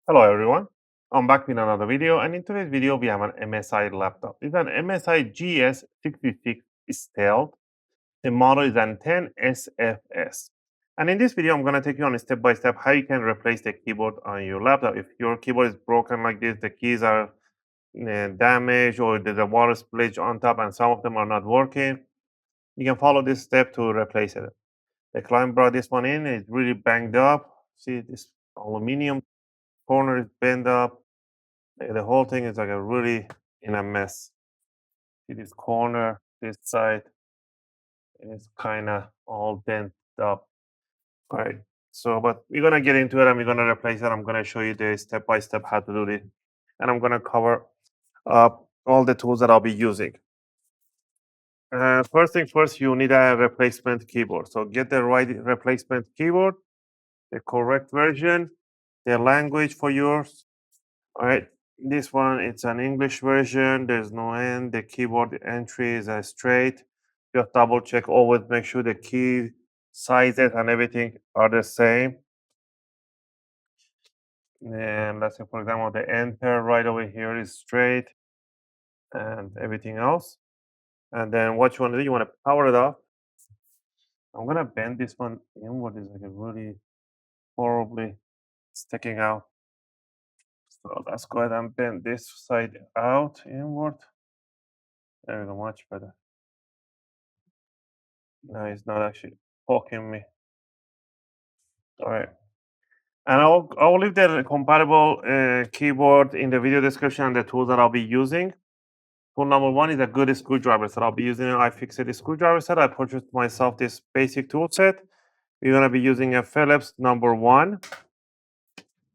Hello everyone, I'm back with another video, and in today's video we have an MSI laptop. It's an MSI GS66 Stealth. The model is an 10SFS. And in this video I'm going to take you on a step by step how you can replace the keyboard on your laptop. If your keyboard is broken like this, the keys are damaged, or there's a water splitch on top and some of them are not working, you can follow this step to replace it. The client brought this one in, it's really banged up. See, this aluminum corner is bent up. The whole thing is like a really in a mess. See this corner, this side is kind of all bent up. All right. So, but we're gonna get into it and we're gonna replace it. I'm gonna show you the step by step how to do this, and I'm gonna cover up all the tools that I'll be using. First thing first, you need a replacement keyboard. So get the right replacement keyboard, the correct version, the language for yours. All right, this one, it's an English version. There's no end. The keyboard entry is straight. Just double check, always make sure the key sizes and everything are the same. And let's say, for example, the enter right over here is straight and everything else. And then what you want to do, you want to power it off. I'm going to bend this one inward. It's like a really horribly sticking out. So let's go ahead and bend this side out inward. There we go, much better. No, it's not actually poking me. All right. And I'll leave the compatible keyboard in the video description and the tools that I'll be using. Tool number one is a good screwdriver set. I'll be using an iFixit screwdriver set. I purchased myself this basic tool set. We're going to be using a Phillips number one.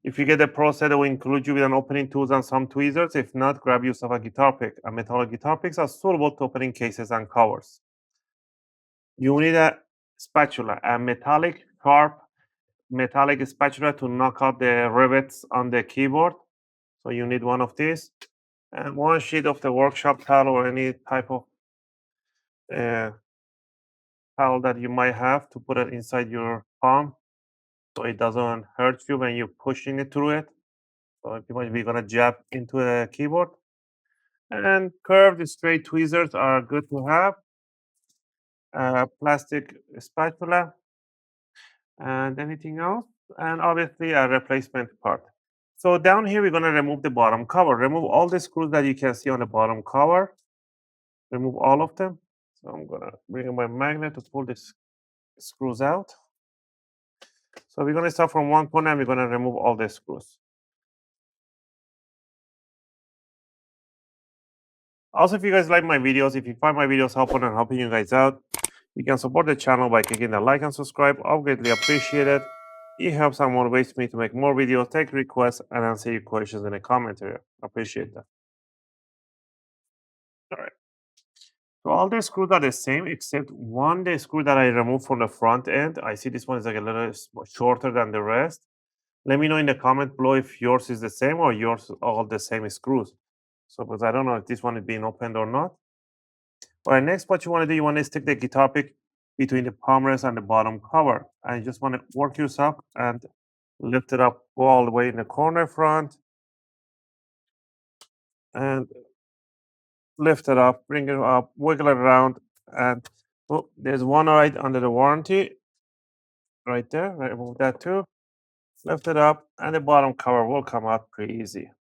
If you get the Pro set, it will include you with an opening tools and some tweezers. If not, grab yourself a guitar pick. A metallic guitar picks are suitable to opening cases and covers. You need a spatula, a metallic, sharp, metallic spatula to knock out the rivets on the keyboard. So you need one of these, and one sheet of the workshop towel or any type of towel that you might have to put it inside your palm so it doesn't hurt you when you're pushing it through it. So if we're gonna jab into the keyboard. And curved straight tweezers are good to have. Plastic spatula and anything else, and obviously a replacement part. So down here, we're going to remove the bottom cover. Remove all the screws that you can see on the bottom cover. Remove all of them. So I'm going to bring in my magnet to pull these screws out. So we're going to start from one corner and we're going to remove all the screws. Also, if you guys like my videos, if you find my videos helpful and helping you guys out, you can support the channel by clicking the like and subscribe. I'll greatly appreciate it. It helps and motivates me to make more videos, take requests, and answer your questions in the comment area. I appreciate that. All right. So all the screws are the same except one, the screw that I removed from the front end. I see this one is like a little shorter than the rest. Let me know in the comment below if yours is the same or yours all the same screws. So, because I don't know if this one is being opened or not. All right, next, what you want to do, you want to stick the guitar pick between the palm rest and the bottom cover. And you just want to work yourself and lift it up, go all the way in the corner front. And lift it up, bring it up, wiggle it around. And oh, there's one right under the warranty. Right there, remove that too. Lift it up, and the bottom cover will come out pretty easy.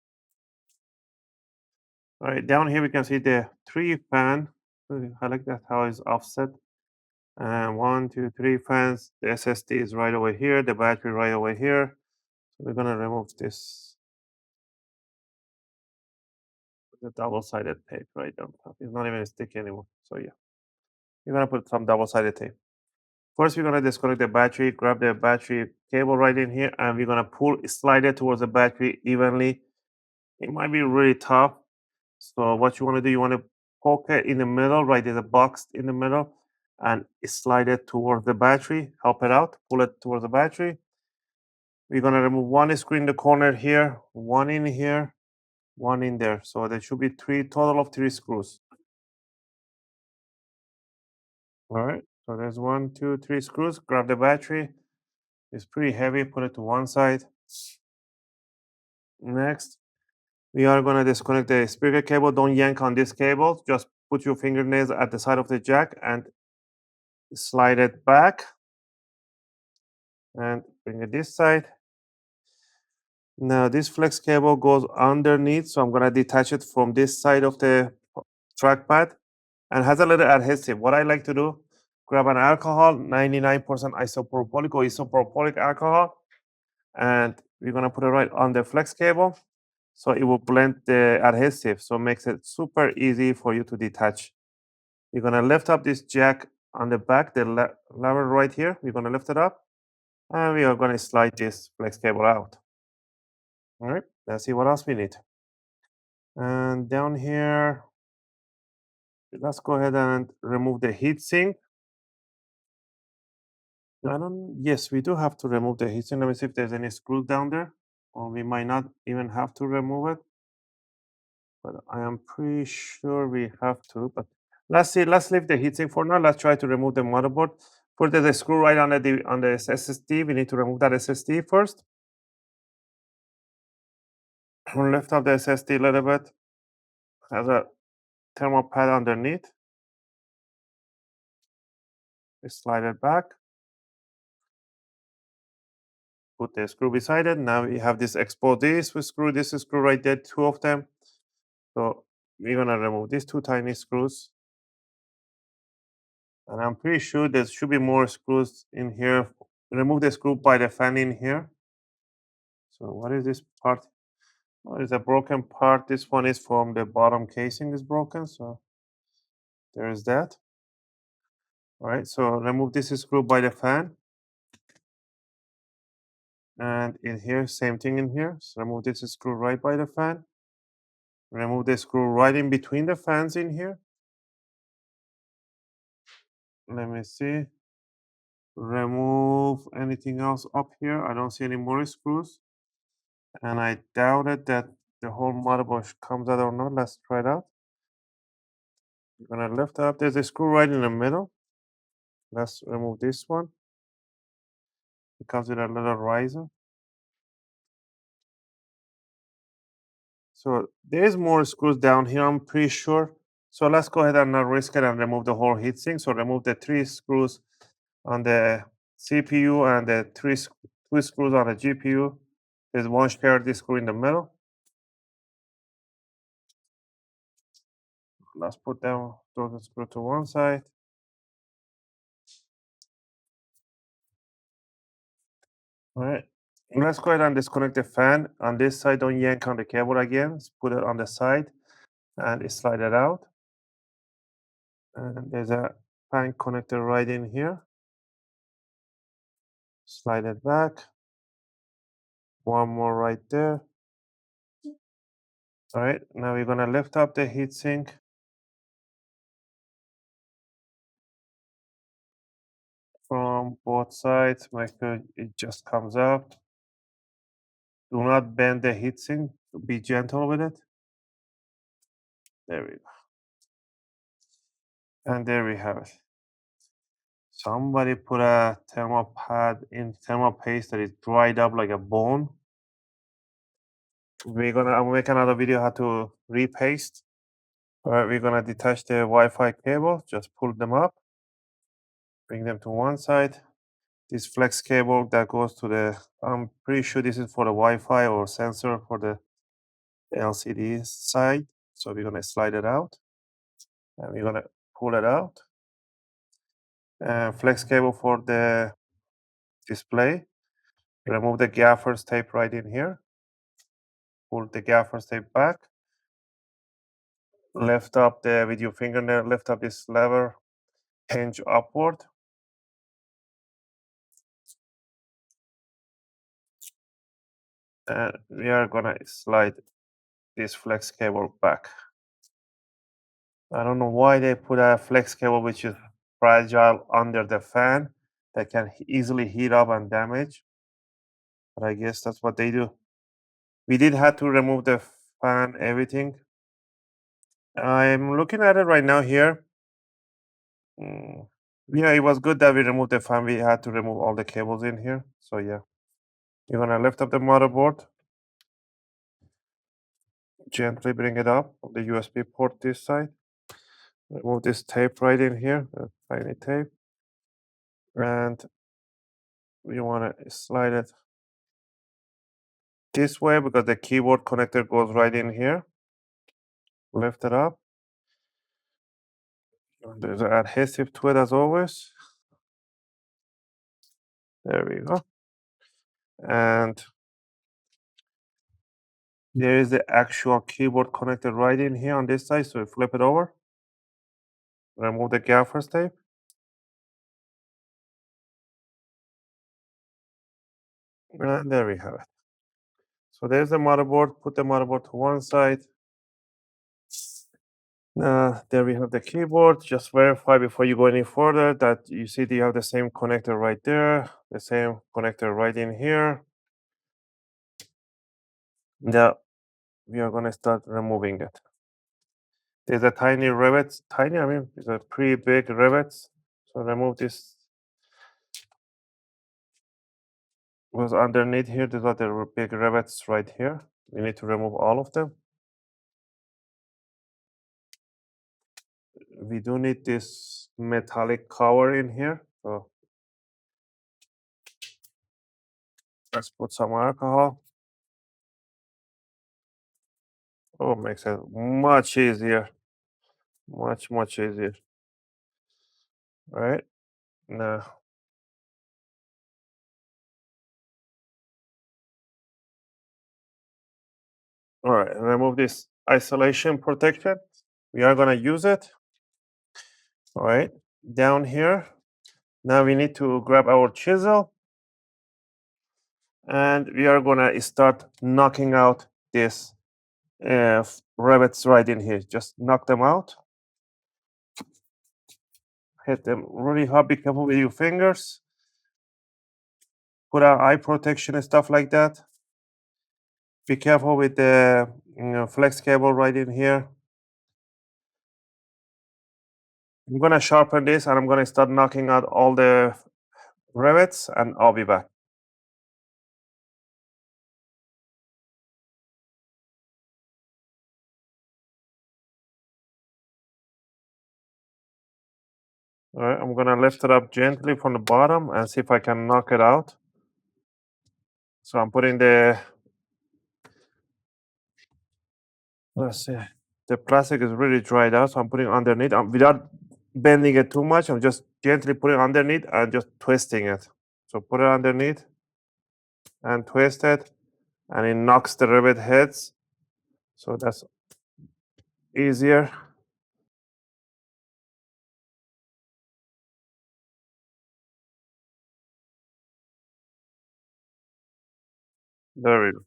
All right, down here we can see the 3 fan. I like that how it's offset. And 1, 2, 3 fans. The SSD is right over here. The battery right over here. So we're gonna remove this. The double-sided tape right on top. It's not even sticky anymore. So yeah, you're gonna put some double-sided tape. First, we're gonna disconnect the battery. Grab the battery cable right in here, and we're gonna slide it towards the battery evenly. It might be really tough. So what you want to do, you want to poke it in the middle, right? There's a box in the middle, and slide it towards the battery. Help it out. Pull it towards the battery. We're gonna remove one screw in the corner here, one in here, one in there. So there should be total of 3 screws. All right, so there's 1, 2, 3 screws. Grab the battery. It's pretty heavy. Put it to one side. Next, we are going to disconnect the speaker cable. Don't yank on this cable. Just put your fingernails at the side of the jack and slide it back and bring it this side. Now this flex cable goes underneath, so I'm going to detach it from this side of the trackpad and has a little adhesive. What I like to do, grab an alcohol, 99% isopropylic or isopropylic alcohol, and we're going to put it right on the flex cable so it will blend the adhesive, so it makes it super easy for you to detach. You're going to lift up this jack on the back, the lever right here. We're going to lift it up and we are going to slide this flex cable out. All right, let's see what else we need. And down here, let's go ahead and remove the heatsink. Yes, we do have to remove the heatsink. Let me see if there's any screws down there, or we might not even have to remove it. But I am pretty sure we have to. But let's see. Let's leave the heatsink for now. Let's try to remove the motherboard. Put the screw right on the SSD. We need to remove that SSD first. We'll lift up the SSD a little bit. Has a thermal pad underneath. We slide it back. Put the screw beside it. Now we have this exposed this with screw. This is screw right there, two of them. So we're gonna remove these two tiny screws. And I'm pretty sure there should be more screws in here. Remove the screw by the fan in here. So what is this part? Oh, it's a broken part. This one is from the bottom casing is broken. So there is that. All right, so remove this screw by the fan. And in here, same thing in here. So remove this screw right by the fan. Remove the screw right in between the fans in here. Let me see. Remove anything else up here. I don't see any more screws. And I doubted that the whole motherboard comes out or not. Let's try it out. We're gonna lift up. There's a screw right in the middle. Let's remove this one. It comes with a little riser. So there's more screws down here, I'm pretty sure. So let's go ahead and not risk it and remove the whole heatsink. So remove the 3 screws on the CPU and the 2 screws on the GPU. There's one shared screw in the middle. Let's put down those screws to one side. All right. Let's go ahead and disconnect the fan. On this side, don't yank on the cable again. Let's put it on the side and slide it out. And there's a fan connector right in here. Slide it back. One more right there. All right, now we're gonna lift up the heatsink. From both sides, make sure it just comes up. Do not bend the heatsink. Be gentle with it. There we go. And there we have it. Somebody put a thermal pad in thermal paste that is dried up like a bone. I'll make another video how to repaste. All right, we're gonna detach the Wi-Fi cable. Just pull them up, bring them to one side. This flex cable that goes to the, I'm pretty sure this is for the Wi-Fi or sensor for the LCD side. So we're gonna slide it out and we're gonna pull it out. And flex cable for the display. Remove the gaffer's tape right in here. Pull the gaffer's tape back. Lift up with your fingernail, lift up this lever, hinge upward. And we are gonna slide this flex cable back. I don't know why they put a flex cable which is fragile under the fan that can easily heat up and damage. But I guess that's what they do. We did have to remove the fan, everything. I'm looking at it right now here. Yeah, it was good that we removed the fan. We had to remove all the cables in here. So yeah, you're gonna lift up the motherboard, gently bring it up on the USB port this side. Remove this tape right in here, the tiny tape, and we want to slide it this way because the keyboard connector goes right in here. Lift it up. There's an adhesive to it as always. There we go. And there is the actual keyboard connector right in here on this side. So you flip it over, remove the gaffer's tape. And there we have it. So there's the motherboard. Put the motherboard to one side. There we have the keyboard. Just verify before you go any further that you see you have the same connector right there, the same connector right in here. Now we are going to start removing it. There's a tiny rivets, tiny, I mean, it's a pretty big rivets. So remove this. Was underneath here. These are the big rivets right here. We need to remove all of them. We do need this metallic cover in here. So let's put some alcohol. Oh, makes it much easier. Much easier. All right. Now, all right. Remove this isolation protection. We are going to use it. All right. Down here. Now we need to grab our chisel and we are going to start knocking out this rivets right in here. Just knock them out. Hit them really hard. Be careful with your fingers. Put on eye protection and stuff like that. Be careful with the flex cable right in here. I'm gonna sharpen this and I'm gonna start knocking out all the rivets and I'll be back. All right, I'm gonna lift it up gently from the bottom and see if I can knock it out. So I'm putting let's see, the plastic is really dried out, so I'm putting underneath without bending it too much. I'm just gently putting underneath and just twisting it. So put it underneath and twist it, and it knocks the rivet heads. So that's easier. There we go.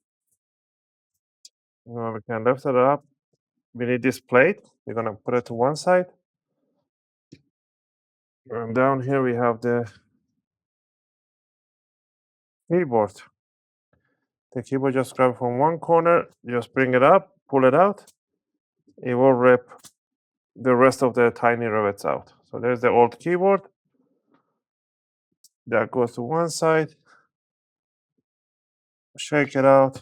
Now we can lift it up. We need this plate. We're gonna put it to one side. And down here we have the keyboard. The keyboard, just grab from one corner, just bring it up, pull it out. It will rip the rest of the tiny rivets out. So there's the old keyboard. That goes to one side. Shake it out.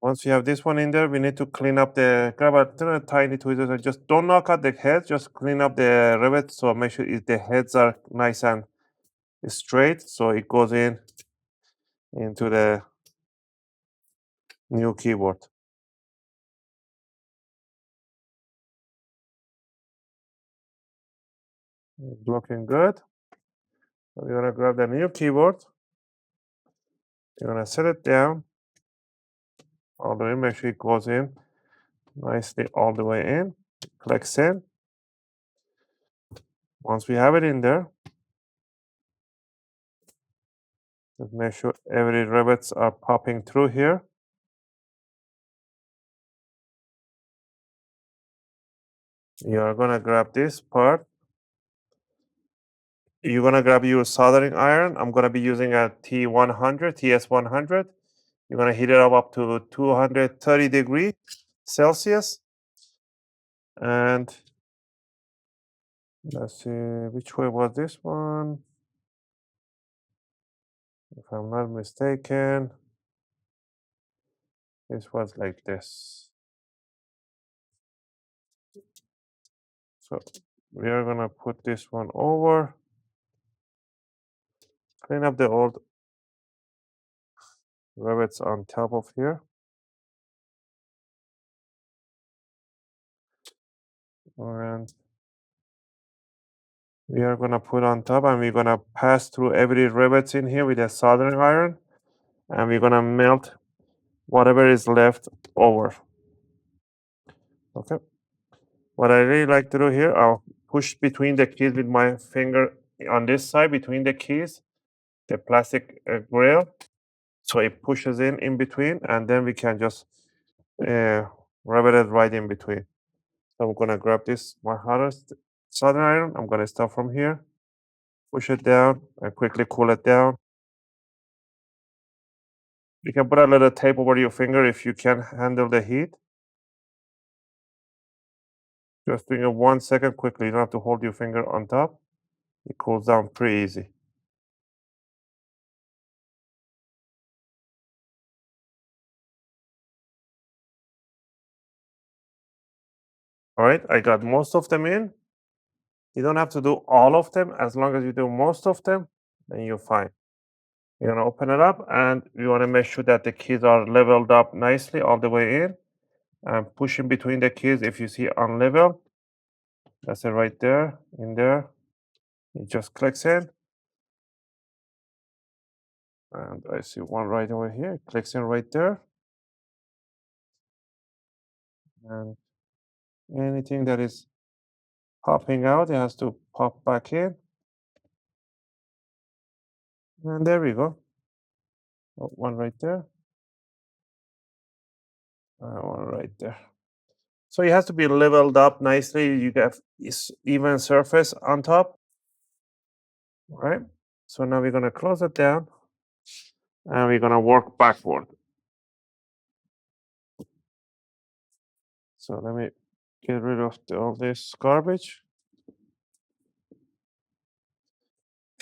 Once we have this one in there, we need to clean up grab a tiny tweezers and just don't knock out the heads, just clean up the rivets. So make sure the heads are nice and straight. So it goes into the new keyboard. It's looking good. So we're gonna grab the new keyboard. You're gonna set it down all the way, make sure it goes in nicely all the way in. Click send. Once we have it in there, just make sure every rivets are popping through here. You're gonna grab this part. You're gonna grab your soldering iron. I'm gonna be using a T100, TS100. You're gonna heat it up to 230 degrees Celsius. And let's see, which way was this one? If I'm not mistaken, this was like this. So we are gonna put this one over, clean up the old rivets on top of here. And we are gonna put on top, and we're gonna pass through every rivets in here with a soldering iron, and we're gonna melt whatever is left over. Okay. What I really like to do here, I'll push between the keys with my finger on this side between the keys, the plastic grill, so it pushes in between, and then we can just rivet it right in between. So I'm gonna grab this my hottest soldering iron. I'm gonna start from here, push it down, and quickly cool it down. You can put a little tape over your finger if you can handle the heat. Just doing it 1 second quickly. You don't have to hold your finger on top. It cools down pretty easy. All right, I got most of them in. You don't have to do all of them. As long as you do most of them, then you're fine. You're gonna open it up, and you wanna make sure that the keys are leveled up nicely all the way in. And push in between the keys if you see unlevel. That's it right there, in there. It just clicks in. And I see one right over here. It clicks in right there. And anything that is popping out, it has to pop back in. And there we go. Oh, one right there. One right there. So it has to be leveled up nicely. You get even surface on top. All right. So now we're going to close it down, and we're going to work backward. So let me get rid of all this garbage.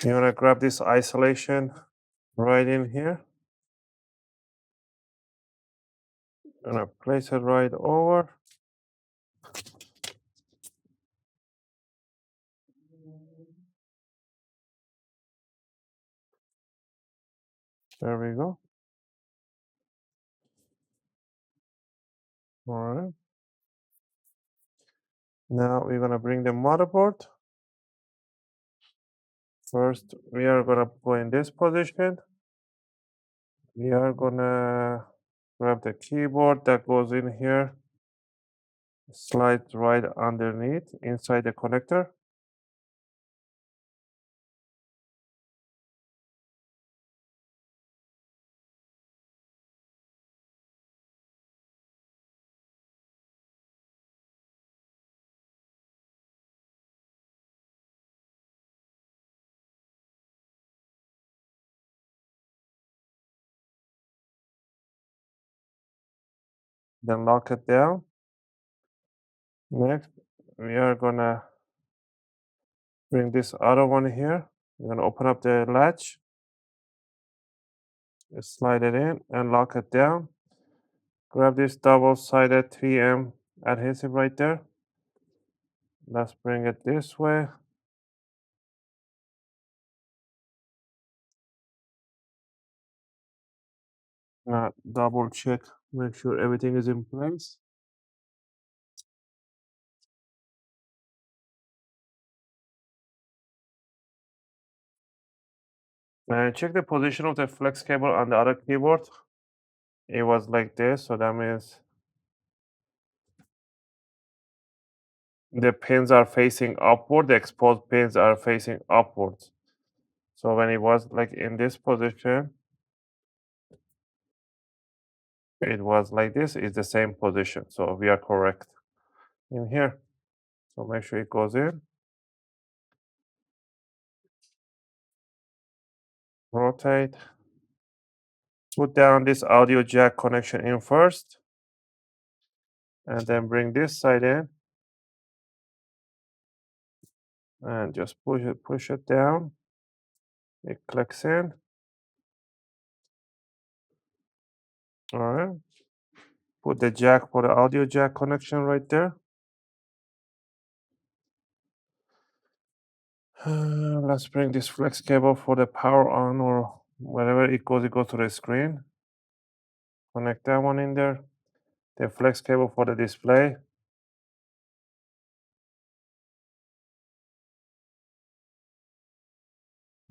You're going to grab this isolation right in here. Going to place it right over. There we go. All right. Now we're going to bring the motherboard. First, we are going to go in this position. We are going to grab the keyboard that goes in here. Slide right underneath inside the connector. Then lock it down. Next, we are gonna bring this other one here. We're gonna open up the latch, slide it in, and lock it down. Grab this double-sided 3M adhesive right there. Let's bring it this way. Now double check, make sure everything is in place. And check the position of the flex cable on the other keyboard. It was like this, so that means the pins are facing upward, the exposed pins are facing upwards. So when it was like in this position, it was like this, it's the same position. So we are correct in here. So make sure it goes in. Rotate. Put down this audio jack connection in first. And then bring this side in. and just push it down. It clicks in. All right. Put the jack for the audio jack connection right there. Let's bring this flex cable for the power on, or wherever it goes to the screen. Connect that one in there. The flex cable for the display.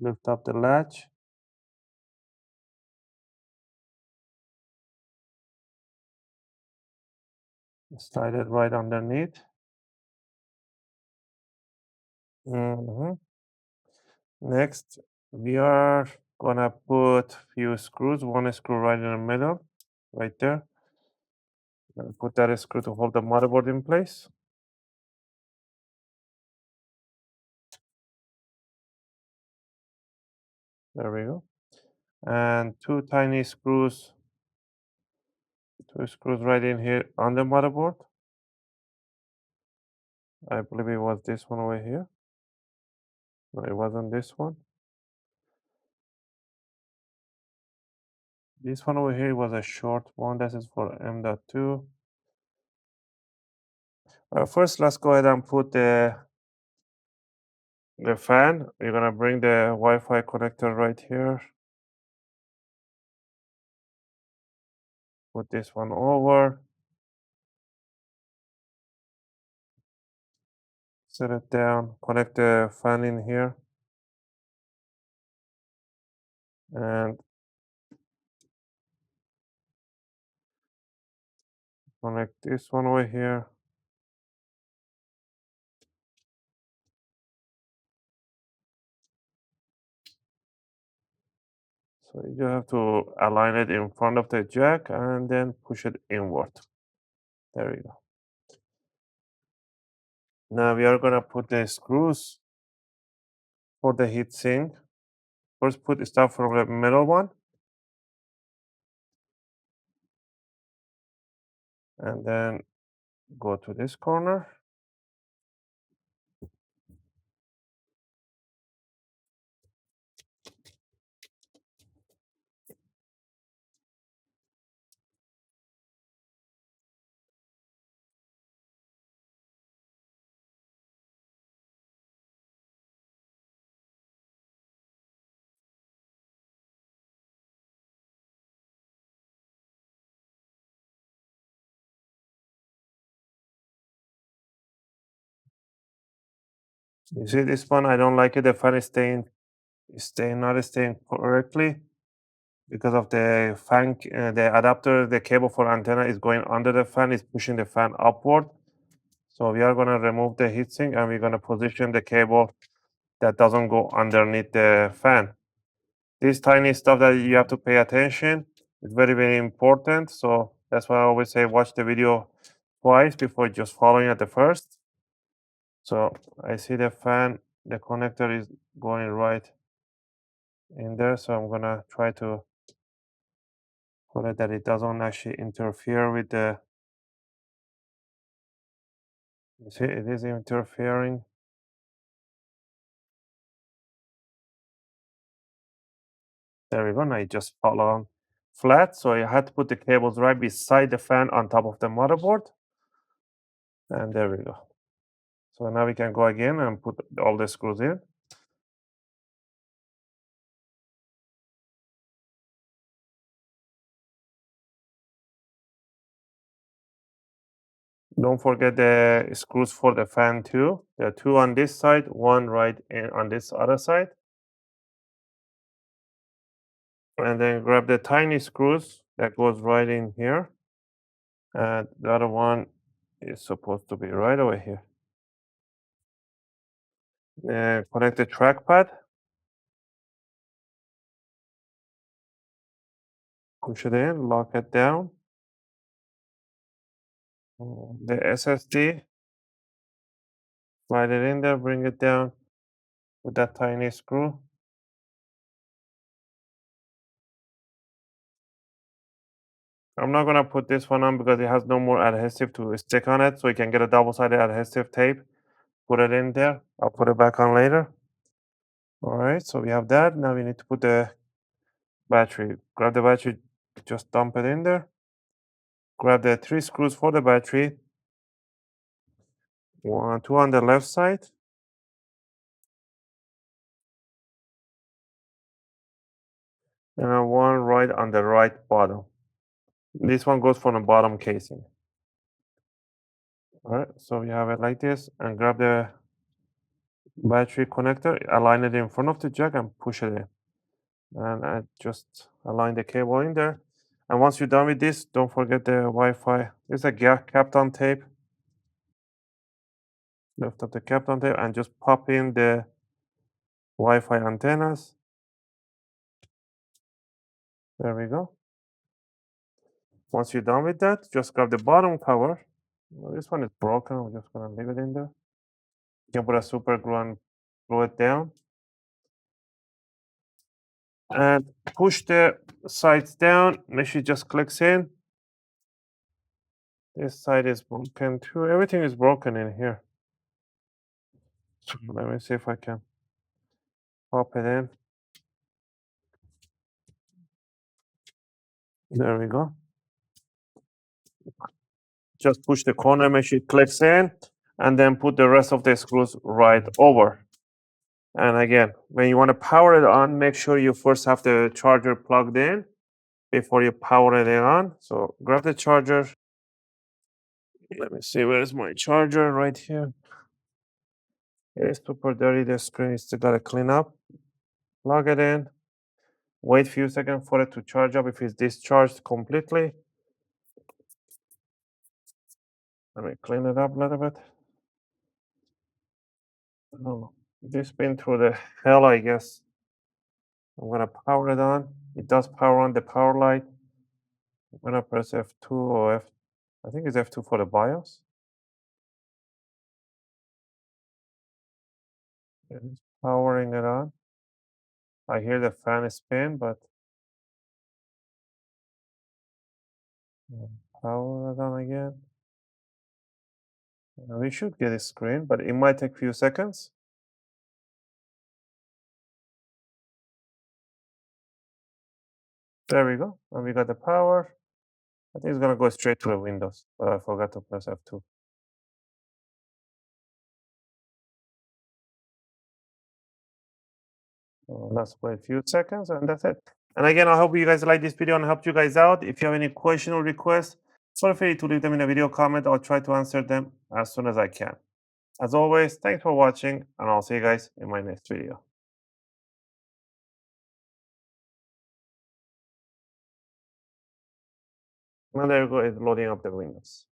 Lift up the latch. Slide it right underneath. Mhm. Next, we are gonna put few screws. One screw right in the middle, right there. Put that screw to hold the motherboard in place. There we go. And two tiny screws, two screws right in here on the motherboard. I believe it was this one over here. No, it wasn't this one. This one over here was a short one. This is for M.2. First, let's go ahead and put the fan. We're gonna bring the Wi-Fi connector right here. Put this one over. Set it down. Connect the fan in here. And connect this one over here. So you just have to align it in front of the jack and then push it inward. There we go. Now we are gonna put the screws for the heatsink. First put stuff from the middle one. And then go to this corner. You see this one? I don't like it. The fan is not staying correctly because of the fan, the adapter, the cable for antenna is going under the fan, is pushing the fan upward. So we are gonna remove the heatsink and we're gonna position the cable that doesn't go underneath the fan. This tiny stuff that you have to pay attention. It's very, very important. So that's why I always say watch the video twice before just following at the first. So I see the fan, the connector is going right in there. So I'm gonna try to put it that it doesn't actually interfere with the, you see it is interfering. There we go. Now it just fall on flat. So I had to put the cables right beside the fan on top of the motherboard. And there we go. So now we can go again and put all the screws in. Don't forget the screws for the fan too. There are two on this side, one right on this other side. And then grab the tiny screws that goes right in here. And the other one is supposed to be right over here. Connect the trackpad. Push it in, lock it down. The SSD, slide it in there, bring it down with that tiny screw. I'm not gonna put this one on because it has no more adhesive to stick on it, so you can get a double-sided adhesive tape put it in there. I'll put it back on later. All right, so we have that. Now we need to put the battery. Grab the battery, just dump it in there. Grab the 3 screws for the battery. Two on the left side. And one right on the right bottom. This one goes for the bottom casing. All right, so we have it like this, and grab the battery connector, align it in front of the jack, and push it in. And I just align the cable in there. And once you're done with this, don't forget the Wi-Fi. There's a Kapton tape. Lift up the Kapton tape and just pop in the Wi-Fi antennas. There we go. Once you're done with that, just grab the bottom cover. Well, this one is broken. We're just gonna leave it in there. You can put a super glue and glue it down. And push the sides down. Make sure it just clicks in. This side is broken too. Everything is broken in here. So let me see if I can pop it in. There we go. Just push the corner, make sure it clicks in, and then put the rest of the screws right over. And again, when you want to power it on, make sure you first have the charger plugged in before you power it on. So grab the charger. Let me see, where's my charger? Right here. It's super dirty. The screen is still got to clean up. Plug it in. Wait a few seconds for it to charge up if it's discharged completely. Let me clean it up a little bit. Oh, this been through the hell, I guess. I'm gonna power it on. It does power on the power light. I'm gonna press F2 or I think it's F2 for the BIOS. It's powering it on. I hear the fan spin, but power it on again. We should get a screen, but it might take a few seconds. There we go. And we got the power. I think it's gonna go straight to the Windows, but I forgot to press F2. So let's wait a few seconds and that's it. And again, I hope you guys like this video and helped you guys out. If you have any question or requests, feel free to leave them in a video comment. I'll try to answer them as soon as I can. As always, thanks for watching, and I'll see you guys in my next video. And there you go, it's loading up the Windows.